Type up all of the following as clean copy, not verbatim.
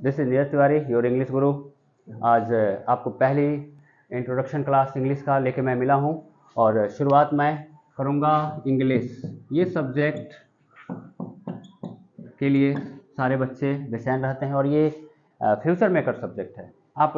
This is Neeraj Tiwari, your English गुरु। आज आपको पहली इंट्रोडक्शन क्लास इंग्लिश का लेके मैं मिला हूँ और शुरुआत मैं करूँगा इंग्लिश। ये सब्जेक्ट के लिए सारे बच्चे बेचैन रहते हैं और ये फ्यूचर मेकर सब्जेक्ट है। आप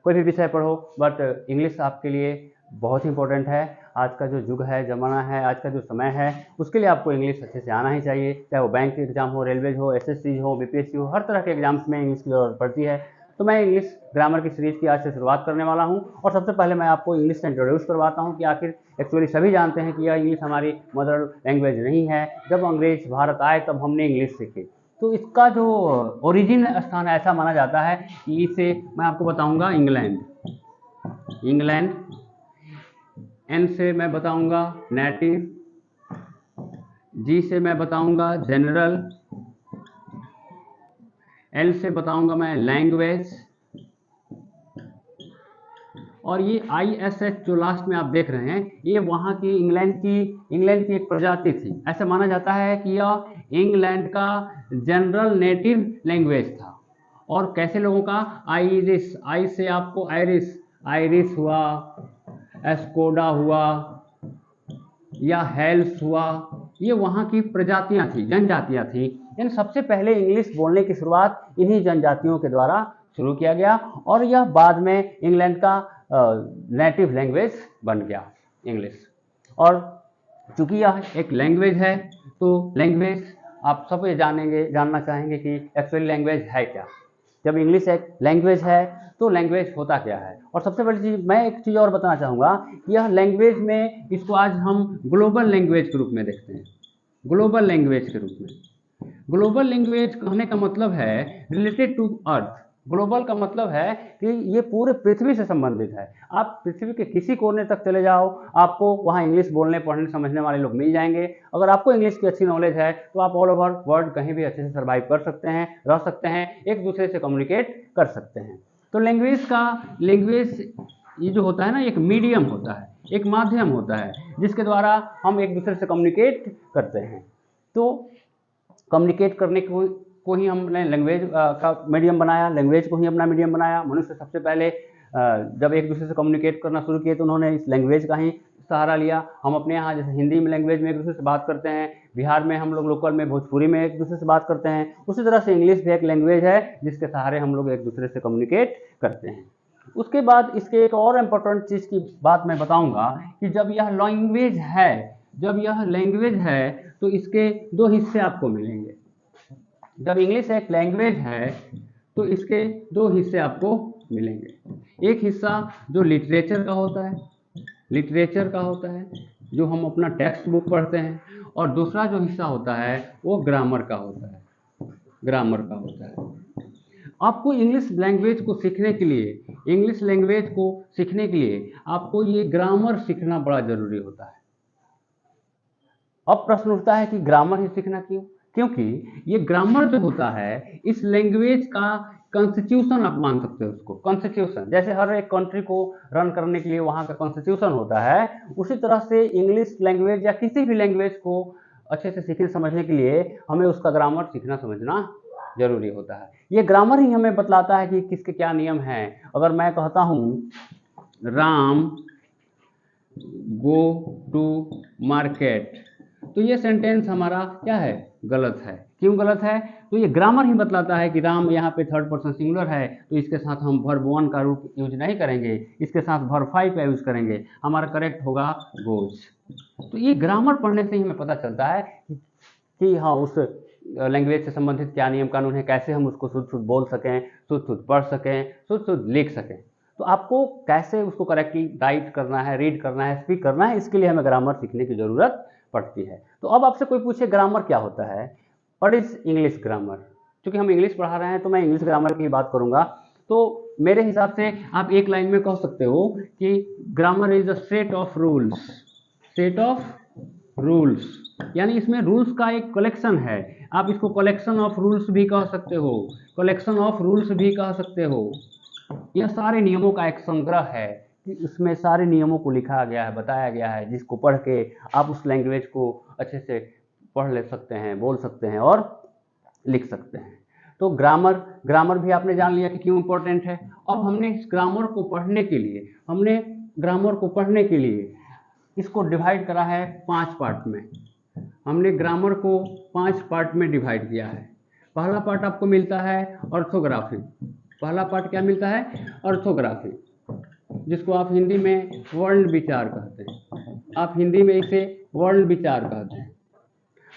कोई भी विषय पढ़ो बट इंग्लिश आपके लिए बहुत ही इंपॉर्टेंट है। आज का जो युग है, ज़माना है, आज का जो समय है, उसके लिए आपको इंग्लिश अच्छे से आना ही चाहिए। चाहे वो बैंक के एग्ज़ाम हो, रेलवेज हो, एसएससी हो, बीपीएससी हो, हर तरह के एग्जाम्स में इंग्लिश की जरूरत पड़ती है। तो मैं इंग्लिश ग्रामर की सीरीज़ की आज से शुरुआत करने वाला हूं और सबसे पहले मैं आपको इंग्लिश का इंट्रोड्यूस करवाता हूं कि आखिर एक्चुअली सभी जानते हैं कि यह इंग्लिश हमारी मदर लैंग्वेज नहीं है। जब अंग्रेज भारत आए तब हमने इंग्लिश सीखी। तो इसका जो ओरिजिन स्थान ऐसा माना जाता है कि इसे मैं आपको बताऊंगा इंग्लैंड। एन से मैं बताऊंगा नेटिव, जी से मैं बताऊंगा जनरल, एल से बताऊंगा मैं लैंग्वेज, और ये ISH जो लास्ट में आप देख रहे हैं ये वहाँ की इंग्लैंड की एक प्रजाति थी। ऐसा माना जाता है कि यह इंग्लैंड का जनरल नेटिव लैंग्वेज था। और कैसे लोगों का? आयरिश, आई से आपको आयरिश हुआ, एस्कोडा हुआ या हेल्स हुआ, ये वहाँ की प्रजातियाँ थी, जनजातियाँ थी। इन सबसे पहले इंग्लिश बोलने की शुरुआत इन्हीं जनजातियों के द्वारा शुरू किया गया और यह बाद में इंग्लैंड का नेटिव लैंग्वेज बन गया इंग्लिश। और चूंकि यह एक लैंग्वेज है तो लैंग्वेज आप सब ये जानना चाहेंगे कि एक्चुअली लैंग्वेज है क्या। जब इंग्लिश एक लैंग्वेज है तो लैंग्वेज होता क्या है। और सबसे बड़ी चीज़ मैं एक चीज़ और बताना चाहूँगा कि यह लैंग्वेज में इसको आज हम ग्लोबल लैंग्वेज के रूप में देखते हैं। ग्लोबल लैंग्वेज के रूप में, ग्लोबल लैंग्वेज कहने का मतलब है रिलेटेड टू अर्थ। ग्लोबल का मतलब है कि ये पूरे पृथ्वी से संबंधित है। आप पृथ्वी के किसी कोने तक चले जाओ, आपको वहाँ इंग्लिश बोलने पढ़ने समझने वाले लोग मिल जाएंगे। अगर आपको इंग्लिश की अच्छी नॉलेज है तो आप ऑल ओवर वर्ल्ड कहीं भी अच्छे से सर्वाइव कर सकते हैं, रह सकते हैं, एक दूसरे से कम्युनिकेट कर सकते हैं। तो लैंग्वेज ये जो होता है ना, एक मीडियम होता है, एक माध्यम होता है जिसके द्वारा हम एक दूसरे से कम्युनिकेट करते हैं। तो कम्युनिकेट करने को ही हमने लैंग्वेज का मीडियम बनाया, लैंग्वेज को ही अपना मीडियम बनाया। मनुष्य सबसे पहले जब एक दूसरे से कम्युनिकेट करना शुरू किए तो उन्होंने इस लैंग्वेज का ही सहारा लिया। हम अपने यहाँ जैसे हिंदी में लैंग्वेज में एक दूसरे से बात करते हैं, बिहार में हम लोग लोकल में भोजपुरी में एक दूसरे से बात करते हैं, उसी तरह से इंग्लिश भी एक लैंग्वेज है जिसके सहारे हम लोग एक दूसरे से कम्युनिकेट करते हैं। उसके बाद इसके एक और इम्पोर्टेंट चीज़ की बात मैं बताऊंगा कि जब यह लैंग्वेज है तो इसके दो हिस्से आपको मिलेंगे। जब इंग्लिश एक लैंग्वेज है तो इसके दो हिस्से आपको मिलेंगे। एक हिस्सा जो लिटरेचर का होता है जो हम अपना टेक्स्ट बुक पढ़ते हैं, और दूसरा जो हिस्सा होता है वो ग्रामर का होता है। आपको इंग्लिश लैंग्वेज को सीखने के लिए आपको ये ग्रामर सीखना बड़ा जरूरी होता है। अब प्रश्न उठता है कि ग्रामर ही सीखना क्यों? क्योंकि ये ग्रामर जो होता है इस लैंग्वेज का कॉन्स्टिट्यूशन आप मान सकते हो उसको। कॉन्स्टिट्यूशन जैसे हर एक कंट्री को रन करने के लिए वहाँ का कॉन्स्टिट्यूशन होता है, उसी तरह से इंग्लिश लैंग्वेज या किसी भी लैंग्वेज को अच्छे से सीखने समझने के लिए हमें उसका ग्रामर सीखना समझना जरूरी होता है। ये ग्रामर ही हमें बतलाता है कि किसके क्या नियम हैं। अगर मैं कहता हूँ राम गो टू मार्केट, तो ये सेंटेंस हमारा क्या है? गलत है। क्यों गलत है? तो ये ग्रामर ही बतलाता है कि राम यहाँ पे थर्ड पर्सन सिंगुलर है तो इसके साथ हम वर्ब 1 का रूप यूज नहीं करेंगे, इसके साथ वर्ब 5 का यूज करेंगे, हमारा करेक्ट होगा गोज। तो ये ग्रामर पढ़ने से ही हमें पता चलता है कि हाँ उस लैंग्वेज से संबंधित क्या नियम कानून है, कैसे हम उसको शुद्ध बोल सकें, शुद्ध पढ़ सकें, शुद्ध लिख सकें। तो आपको कैसे उसको करेक्टली राइट करना है, रीड करना है, स्पीक करना है, इसके लिए हमें ग्रामर सीखने की ज़रूरत पड़ती है। तो अब आपसे कोई पूछे ग्रामर क्या होता है, व्हाट इज इंग्लिश ग्रामर? क्योंकि हम इंग्लिश पढ़ा रहे हैं तो मैं इंग्लिश ग्रामर की बात करूंगा। तो मेरे हिसाब से आप एक लाइन में कह सकते हो कि grammar is a set of rules, यानी इसमें रूल्स का एक कलेक्शन है। आप इसको कलेक्शन ऑफ रूल्स भी कह सकते हो, यह सारे नियमों का एक संग्रह है कि उसमें सारे नियमों को लिखा गया है, बताया गया है, जिसको पढ़ के आप उस लैंग्वेज को अच्छे से पढ़ ले सकते हैं, बोल सकते हैं और लिख सकते हैं। तो ग्रामर भी आपने जान लिया कि क्यों इम्पोर्टेंट है। अब हमने इस ग्रामर को पढ़ने के लिए इसको डिवाइड करा है 5 पार्ट में। हमने ग्रामर को 5 पार्ट में डिवाइड किया है। पहला पार्ट आपको मिलता है ऑर्थोग्राफी। पहला पार्ट क्या मिलता है? ऑर्थोग्राफी, जिसको आप हिंदी में वर्ण विचार कहते हैं।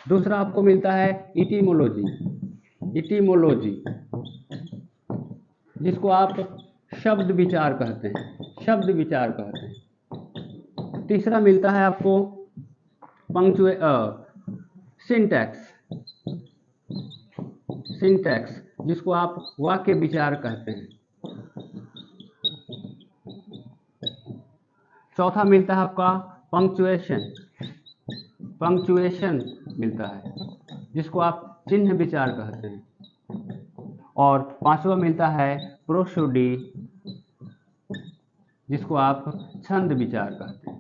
दूसरा आपको मिलता है इटीमोलॉजी, जिसको आप शब्द विचार कहते हैं। तीसरा मिलता है आपको सिंटैक्स, जिसको आप वाक्य विचार कहते हैं। चौथा मिलता है आपका पंक्चुएशन मिलता है, जिसको आप चिन्ह विचार कहते हैं। और पांचवा मिलता है प्रोसोडी, जिसको आप छंद विचार कहते हैं।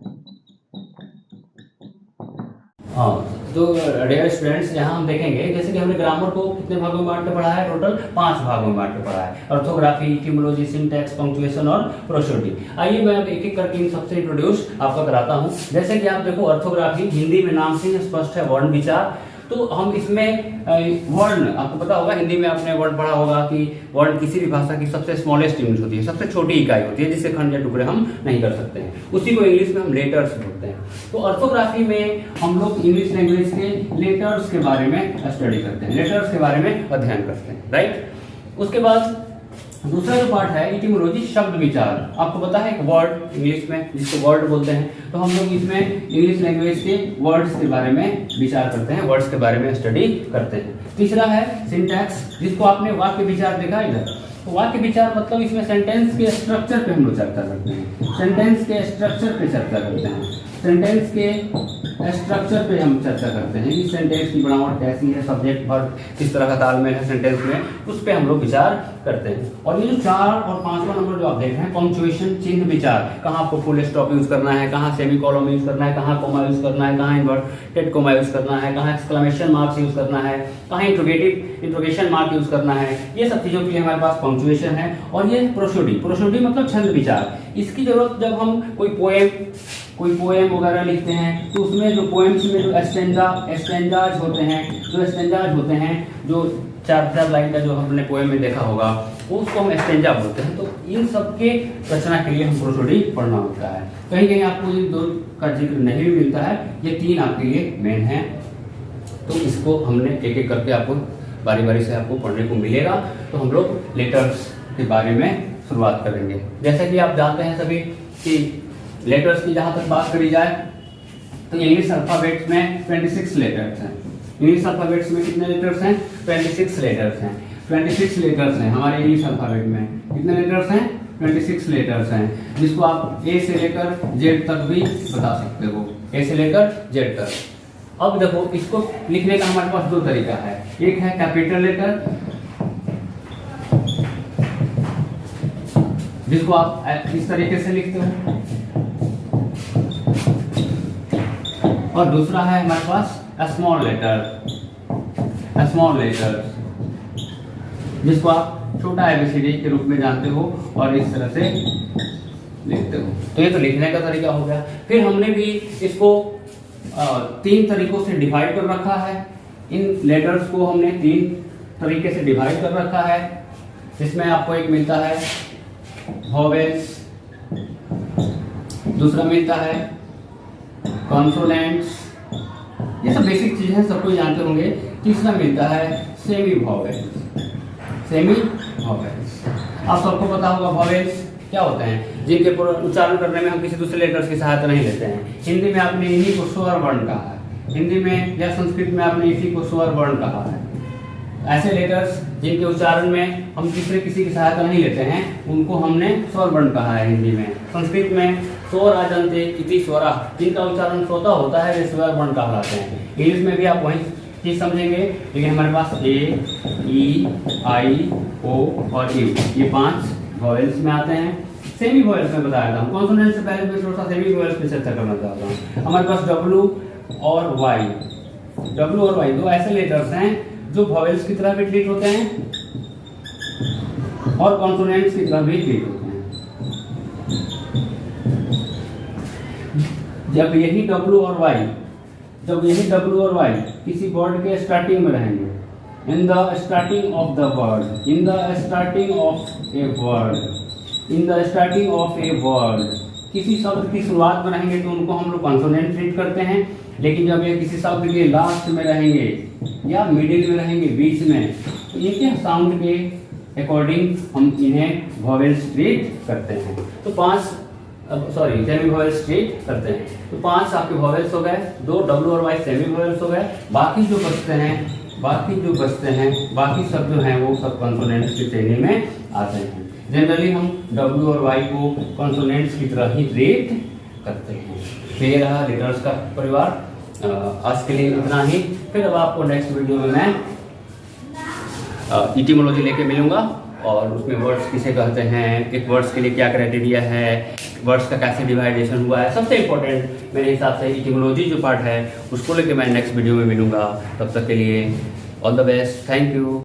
हाँ, तो डियर स्टूडेंट्स, यहाँ हम देखेंगे जैसे कि हमने ग्रामर को कितने भागों में बांट के पढ़ा है? टोटल 5 भागों में बांट के पढ़ा है। ऑर्थोग्राफी, इटिमोलॉजी, सिंटैक्स, पंक्चुएशन और प्रोसोडी। आइए मैं अब एक एक करके इन सबसे इंट्रोड्यूस आपको कराता हूँ। जैसे कि आप देखो, ऑर्थोग्राफी हिंदी में नाम से स्पष्ट है, वर्ण विचार। तो हम इसमें वर्ण, आपको पता होगा हिंदी में आपने वर्ण पढ़ा होगा कि वर्ण किसी भी भाषा की सबसे स्मॉलेस्ट यूनिट होती है, सबसे छोटी इकाई होती है, जिससे खंड या टुकड़े हम नहीं कर सकते हैं। उसी को इंग्लिश में हम लेटर्स बोलते हैं। तो ऑर्थोग्राफी में हम लोग इंग्लिश लैंग्वेज के लेटर्स के बारे में स्टडी करते हैं, लेटर्स के बारे में अध्ययन करते हैं, राइट। उसके बाद दूसरा जो पार्ट है इटिमोलॉजी, शब्द विचार। आपको पता है एक वर्ड इंग्लिश में जिसको वर्ड बोलते हैं, तो हम लोग इसमें इंग्लिश लैंग्वेज के वर्ड्स के बारे में विचार करते हैं, वर्ड्स के बारे में स्टडी करते हैं। तीसरा है सिंटैक्स, जिसको आपने वाक्य विचार देखा इधर। तो वाक्य विचार मतलब इसमें सेंटेंस के स्ट्रक्चर पे हम लोग चर्चा करते हैं, सेंटेंस के स्ट्रक्चर पे हम चर्चा करते हैं कि सेंटेंस की बनावट कैसी है, सब्जेक्ट वर्ब किस तरह का तालमेल है सेंटेंस में, उस पे हम लोग विचार करते हैं। और ये जो 4 और 5वां नंबर जो आप देख रहे हैं, पंक्चुएशन, चिन्ह विचार, कहाँ आपको फुल स्टॉप यूज करना है, कहाँ सेमीकोलन यूज करना है, कहाँ कोमा यूज करना है, कहाँ इन्वर्टेड कोमा यूज करना है, कहाँ एक्सक्लेमेशन मार्क्स यूज करना है, कहाँ इंट्रोगेशन मार्क यूज करना है, ये सब चीजों के लिए हमारे पास पंक्चुएशन है। और ये प्रोसोडी मतलब छंद विचार। इसकी जरूरत जब हम कोई पोएम वगैरह लिखते हैं, तो उसमें जो पोएम्स में जो स्टैंजाज होते हैं, जो 4 लाइन का जो हमने पोएम में देखा होगा, उसको हम स्टैंजा बोलते हैं। तो इन सब के रचना के लिए हम प्रोसोडी पढ़ना होता है। कहीं कहीं आपको इन 2 का जिक्र नहीं भी मिलता है, ये 3 आपके लिए मेन है। तो इसको हमने एक एक करके आपको बारी बारी से आपको पढ़ने को मिलेगा। तो हम लोग लेटर्स के बारे में शुरुआत करेंगे। जैसे कि आप जानते हैं सभी कि लेटर्स की जहाँ तक बात करी जाए तो इंग्लिश अल्फाबेट्स में 26 लेटर्स हैं। इंग्लिश अल्फाबेट्स में कितने लेटर्स हैं? 26 लेटर्स हैं। 26 लेटर्स हैं हमारे इंग्लिश अल्फाबेट में। कितने लेटर्स हैं? 26 लेटर्स हैं, जिसको आप ए से लेकर जेड तक भी बता सकते हो, ए से लेकर जेड तक। अब देखो, इसको लिखने का हमारे पास 2 तरीका है। एक है कैपिटल लेटर, जिसको आप इस तरीके से लिखते हो, और दूसरा है हमारे पास स्मॉल लेटर, जिसको आप छोटा एबीसीडी के रूप में जानते हो और इस तरह से लिखते हो। तो ये तो लिखने का तरीका हो गया। फिर हमने भी इसको 3 तरीकों से डिवाइड कर रखा है। इन लेटर्स को हमने 3 तरीके से डिवाइड कर रखा है, जिसमें आपको एक मिलता है वोवेल्स, दूसरा मिलता है कॉन्सोनेंट्स, ये सब बेसिक चीजें हैं, सबको जानते होंगे। तीसरा मिलता है सेमी वोवेल्स। आप सबको पता होगा वोवेल्स क्या होते हैं, जिनके उच्चारण करने में हम किसी दूसरे लेटर्स की सहायता नहीं लेते हैं। हिंदी में आपने इन्हीं को स्वर वर्ण कहा है, हिंदी में या संस्कृत में आपने इसी को स्वर वर्ण कहा है। ऐसे लेटर्स जिनके उच्चारण में हम किसी की सहायता नहीं लेते हैं, उनको हमने स्वर वर्ण कहा है हिंदी में। संस्कृत में स्वर आजंते इति स्वरा, जिनका उच्चारण स्वतः होता है, वे स्वर वर्ण कहलाते हैं। इंग्लिश में भी आप वही चीज समझेंगे, लेकिन हमारे पास ए, ई, आई, ओ और यू, ये 5 वॉवेल्स में आते हैं। सेमी वॉवेल्स में बताया था, कॉन्सोनेंट से पहले मैं थोड़ा सा सेमी वॉवेल्स पे चर्चा करना चाहता हूँ। हमारे पास डब्ल्यू और वाई 2 ऐसे लेटर्स हैं जो वॉवेल्स की तरह भी ट्रीट होते हैं और कॉन्सोनेंट्स की तरह भी ट्रीट होते हैं। जब यही W और Y किसी वर्ड के स्टार्टिंग में रहेंगे, in the starting of the word, in the starting of a word, किसी शब्द की शुरुआत में रहेंगे तो उनको हम लोग कॉन्सोनेंट ट्रीट करते हैं। लेकिन जब ये किसी शब्द के लास्ट में रहेंगे या मिडिल में रहेंगे, बीच में, तो इनके साउंड के अकॉर्डिंग हम इन्हें वॉवेल्स ट्रीट करते हैं। तो सेमी वॉवेल्स ट्रीट करते हैं। तो 5 आपके वॉवेल्स हो गए, 2 W और Y सेमी वॉवेल्स हो गए। बाकी जो बचते हैं बाकी सब जो हैं वो सब कॉन्सोनेंट्स की श्रेणी में आते हैं। जनरली हम W और Y को कॉन्सोनेंट्स की तरह ही ट्रीट करते हैं। तो ये रहा लेटर्स का परिवार। आज के लिए इतना ही। फिर अब आपको नेक्स्ट वीडियो में मैं इटिमोलॉजी लेके मिलूंगा और उसमें वर्ड्स किसे कहते हैं, एक वर्ड्स के लिए क्या क्राइटेरिया है, वर्ड्स का कैसे डिवाइडेशन हुआ है। सबसे इम्पोर्टेंट मेरे हिसाब से इटिमोलॉजी जो पार्ट है उसको लेके मैं नेक्स्ट वीडियो में मिलूंगा। तब तक के लिए all the best, thank you.